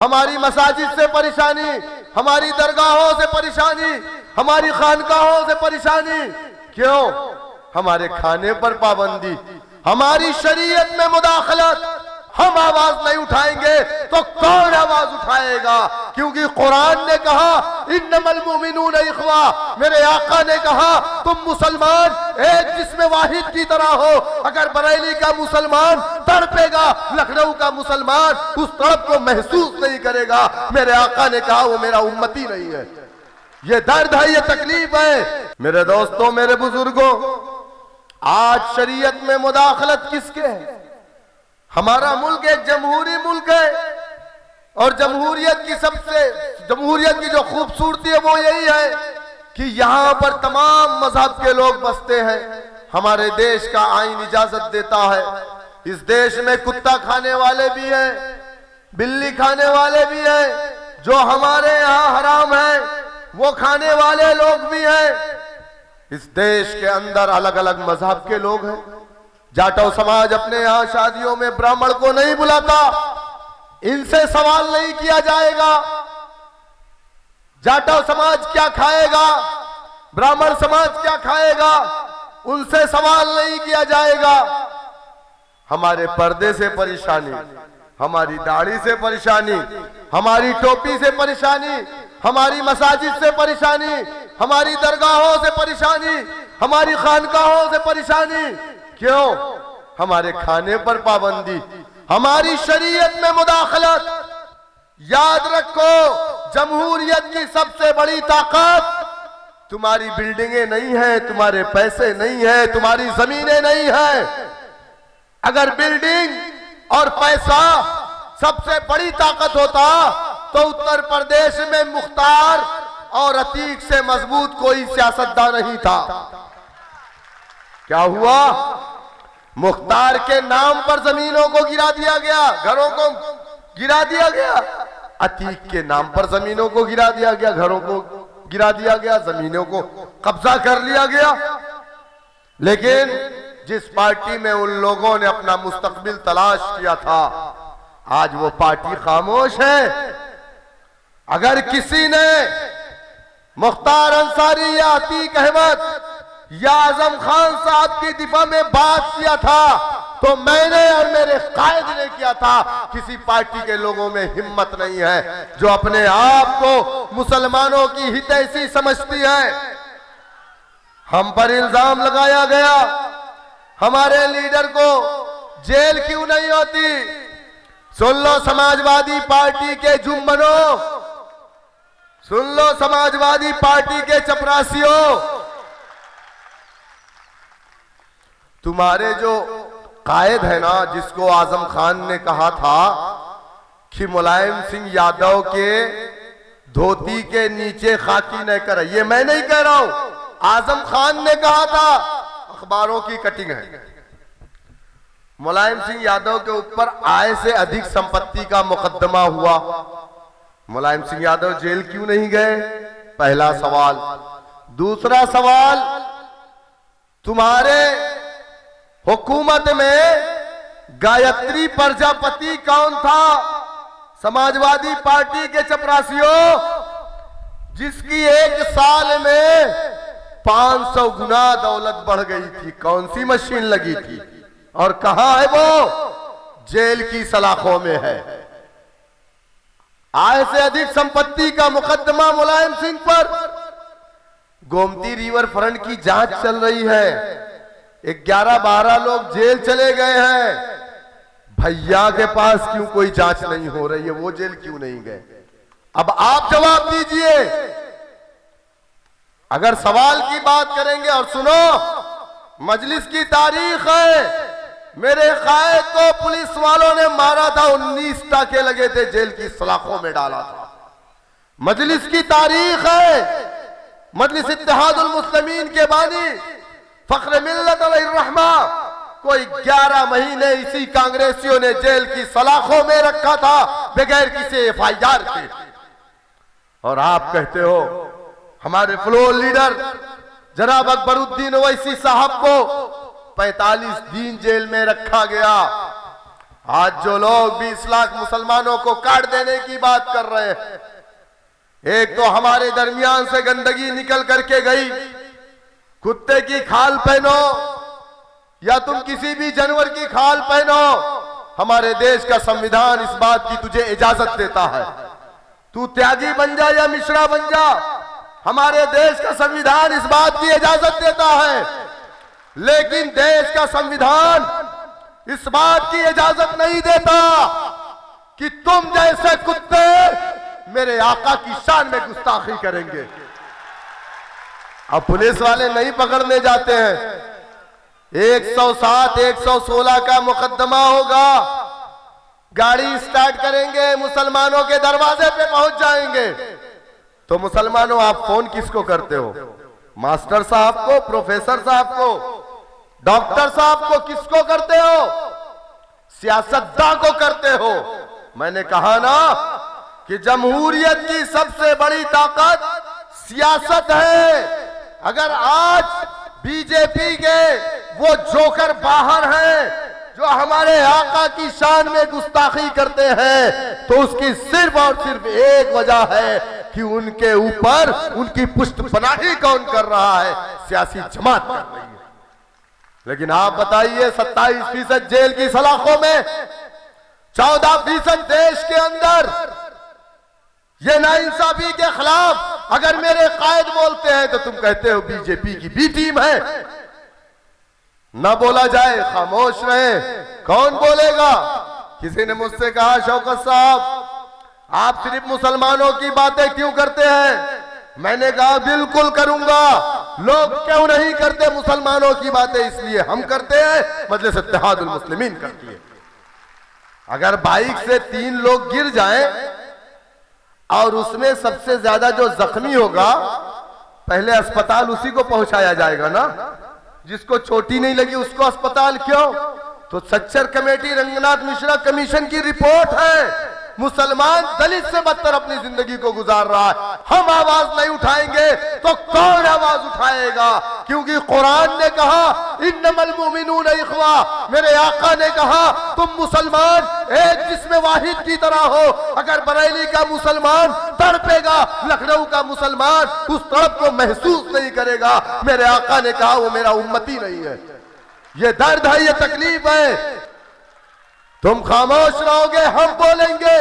हमारी मसाजिद से परेशानी, हमारी दरगाहों से परेशानी, हमारी खानकाहों से परेशानी। क्यों? हमारे खाने पर पाबंदी, हमारी शरीयत में मुदाखलत। हम आवाज नहीं उठाएंगे तो कौन आवाज उठाएगा? क्योंकि कुरान ने कहा इन्नमल मुमिनून इख्वा, मेरे आका ने कहा तुम मुसलमान एक जिस्म वाहिद की तरह हो। अगर बरेली का मुसलमान तड़पेगा, लखनऊ का मुसलमान उस तड़प को महसूस नहीं करेगा। मेरे आका ने कहा वो मेरा उम्मती नहीं है। ये दर्द है, ये तकलीफ है। मेरे दोस्तों, मेरे बुजुर्गों, आज शरीयत में मुदाखलत किसके है? हमारा मुल्क एक जमहूरी मुल्क है और जमहूरियत की जो खूबसूरती है वो यही है कि यहां पर तमाम मजहब के लोग बसते हैं। हमारे देश का आईन इजाजत देता है। इस देश में कुत्ता खाने वाले भी हैं, बिल्ली खाने वाले भी हैं, जो हमारे यहाँ हराम है वो खाने वाले लोग भी हैं। इस देश के अंदर अलग अलग मजहब के लोग हैं। जाटव समाज अपने यहां शादियों में ब्राह्मण को नहीं बुलाता, इनसे सवाल नहीं किया जाएगा जाटव समाज क्या खाएगा, ब्राह्मण समाज क्या खाएगा, उनसे सवाल नहीं किया जाएगा। हमारे पर्दे से परेशानी, हमारी दाढ़ी से परेशानी, हमारी टोपी से परेशानी, हमारी मसाजिद से परेशानी, हमारी दरगाहों से परेशानी, हमारी खानकाहों से परेशानी। क्यों? हमारे खाने पर पाबंदी, हमारी शरीयत में मुदाखलत। याद रखो, जमहूरियत की सबसे बड़ी ताकत तुम्हारी बिल्डिंगें नहीं है, तुम्हारे पैसे नहीं है, तुम्हारी जमीनें नहीं है। अगर बिल्डिंग और पैसा सबसे बड़ी ताकत होता तो उत्तर प्रदेश में मुख्तार और अतीक से मजबूत कोई सियासतदान नहीं था। क्या हुआ? मुख्तार के नाम पर जमीनों को गिरा दिया गया, घरों को गिरा दिया गया। अतीक के नाम पर जमीनों को गिरा दिया गया, घरों को गिरा दिया गया, जमीनों को कब्जा कर लिया गया। लेकिन जिस पार्टी में उन लोगों ने अपना मुस्तकबिल तलाश किया था, आज वो पार्टी खामोश है। अगर किसी ने मुख्तार अंसारी या अतीक अहमद या आजम खान साहब की दिफा में बात किया था तो मैंने और मेरे कायद ने किया था। किसी पार्टी के लोगों में हिम्मत नहीं है जो अपने आप को मुसलमानों की हितैषी समझती है। हम पर इल्जाम लगाया गया हमारे लीडर को जेल क्यों नहीं होती। सुन लो समाजवादी पार्टी के जुम्मनों, सुन लो समाजवादी पार्टी के चपरासियों, तुम्हारे जो कायद है ना, जिसको आजम खान ने कहा था कि मुलायम सिंह यादव के धोती के नीचे खाकी न करे, ये मैं नहीं कह रहा हूं, आजम खान ने कहा था, अखबारों की कटिंग है। मुलायम सिंह यादव के ऊपर आय से अधिक संपत्ति का मुकदमा हुआ, मुलायम सिंह यादव जेल क्यों नहीं गए? पहला सवाल। दूसरा सवाल, तुम्हारे हुकूमत में गायत्री प्रजापति कौन था? समाजवादी पार्टी के चपरासियों, जिसकी एक साल में 500 गुना दौलत बढ़ गई थी। कौन सी मशीन लगी थी और कहां है वो? जेल की सलाखों में है। आय से अधिक संपत्ति का मुकदमा मुलायम सिंह पर। गोमती रिवर फ्रंट की जांच चल रही है, 11-12 लोग जेल चले गए हैं। भैया के पास क्यों कोई जांच नहीं हो रही है? वो जेल क्यों नहीं गए? अब आप जवाब दीजिए। अगर सवाल की बात करेंगे, और सुनो, मजलिस की तारीख है, मेरे कायद को पुलिस वालों ने मारा था, 19 टाके लगे थे, जेल की सलाखों में डाला था। मजलिस की तारीख है, मजलिस इत्तेहादुल मुस्लिमीन के बानी फख्र मिल्लत अलैहिर्रहमा कोई 11 महीने इसी कांग्रेसियों ने जेल की सलाखों में रखा था बगैर किसी एफआईआर के। और आप कहते हो हमारे फ्लोर लीडर जनाब अकबरुद्दीन ओवैसी साहब को 45 दिन जेल में रखा गया। आज जो लोग 20 लाख मुसलमानों को काट देने की बात कर रहे हैं, एक तो हमारे दरमियान से गंदगी निकल करके गई। कुत्ते की खाल पहनो या तुम किसी भी जानवर की खाल पहनो, हमारे देश का संविधान इस बात की तुझे इजाजत देता है। तू त्यागी बन जा या मिश्रा बन जा, हमारे देश का संविधान इस बात की इजाजत देता है। लेकिन देश का संविधान इस बात की इजाजत नहीं देता कि तुम जैसे कुत्ते मेरे आका की शान में गुस्ताखी करेंगे। अब पुलिस वाले नहीं पकड़ने जाते हैं, 107, 116 का मुकदमा होगा, गाड़ी स्टार्ट करेंगे, मुसलमानों के दरवाजे पे पहुंच जाएंगे। तो मुसलमानों, आप फोन किसको करते हो? मास्टर साहब को, प्रोफेसर साहब को, डॉक्टर साहब को किसको करते हो? सियासतदान को करते हो। मैंने कहा ना कि जमहूरियत की सबसे बड़ी ताकत सियासत है। अगर आज बीजेपी के वो जोकर बाहर हैं जो हमारे आका की शान में गुस्ताखी करते हैं, तो उसकी सिर्फ और सिर्फ एक वजह है कि उनके ऊपर उनकी पुष्टपनाही कौन कर रहा है? सियासी जमात कर रही है। लेकिन आप बताइए, 27% जेल की सलाखों में, 14% देश के अंदर, ये नाइंसाफी के खिलाफ अगर मेरे कायद बोलते हैं तो तुम कहते हो बीजेपी की बी टीम है। ना बोला जाए, खामोश रहे। कौन बोलेगा? किसी ने मुझसे कहा, शौकत साहब आप सिर्फ मुसलमानों की बातें क्यों करते हैं? मैंने कहा बिल्कुल करूंगा। लोग क्यों नहीं करते मुसलमानों की बातें? इसलिए हम करते हैं, मजलिस इत्तेहादुल मुस्लिमीन करती है। अगर बाइक से 3 लोग गिर जाएं और उसमें सबसे ज्यादा जो जख्मी होगा, पहले अस्पताल उसी को पहुंचाया जाएगा ना। जिसको चोटी नहीं लगी उसको अस्पताल क्यों? तो सच्चर कमेटी, रंगनाथ मिश्रा कमीशन की रिपोर्ट है, मुसलमान दलित से बदतर अपनी जिंदगी को गुजार रहा है। हम आवाज नहीं उठाएंगे तो कौन आवाज उठाएगा? क्योंकि कुरान ने कहा इन्नमल मुमिनून इख्वा, मेरे आका ने कहा तुम मुसलमान एक जिस्म वाहिद की तरह हो। अगर बरेली का मुसलमान तड़पेगा, लखनऊ का मुसलमान उस तड़प को महसूस नहीं करेगा। मेरे आका ने कहा वो मेरा उम्मती नहीं है। ये दर्द है, ये तकलीफ है। तुम खामोश रहोगे, हम बोलेंगे।